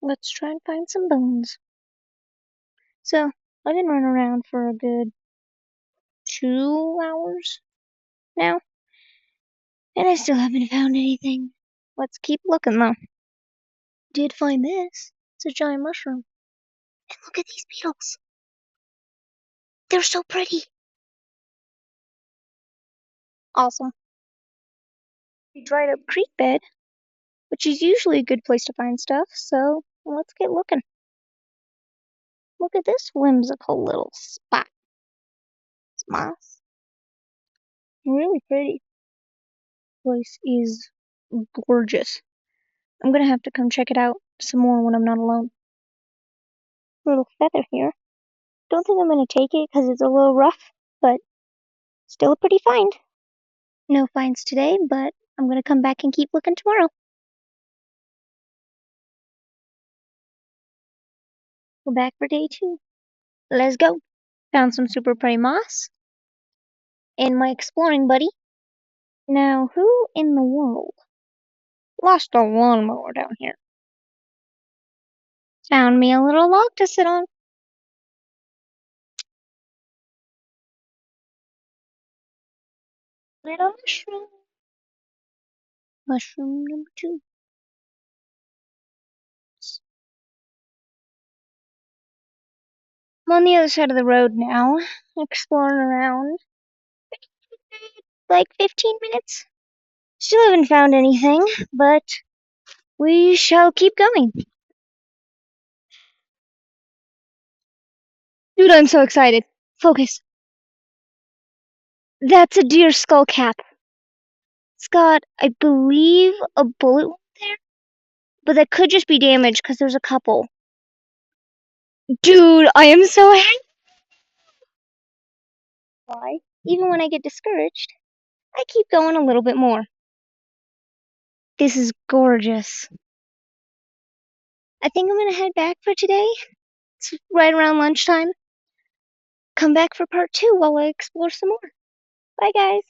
Let's try and find some bones. So, I've been running around for a good 2 hours now, and I still haven't found anything. Let's keep looking though. Did find this. It's a giant mushroom. And look at these beetles. They're so pretty. Awesome. The dried up creek bed, which is usually a good place to find stuff, so let's get looking. Look at this whimsical little spot. It's moss. Really pretty. Place is gorgeous. I'm gonna have to come check it out some more when I'm not alone. Little feather here. Don't think I'm gonna take it because it's a little rough, but still a pretty find. No finds today, but I'm gonna come back and keep looking tomorrow. We're back for day 2. Let's go. Found some super pretty moss and my exploring buddy. Now, who in the world lost a lawnmower down here? Found me a little log to sit on. Little mushroom. Mushroom number 2. I'm on the other side of the road now, exploring around. Like 15 minutes. Still haven't found anything, but we shall keep going. Dude, I'm so excited. Focus. That's a deer skull cap. It's got, I believe, a bullet wound there, but that could just be damaged because there's a couple. Dude, I am so happy. Why? Even when I get discouraged, I keep going a little bit more. This is gorgeous. I think I'm gonna head back for today. It's right around lunchtime. Come back for part 2 while I explore some more. Bye, guys.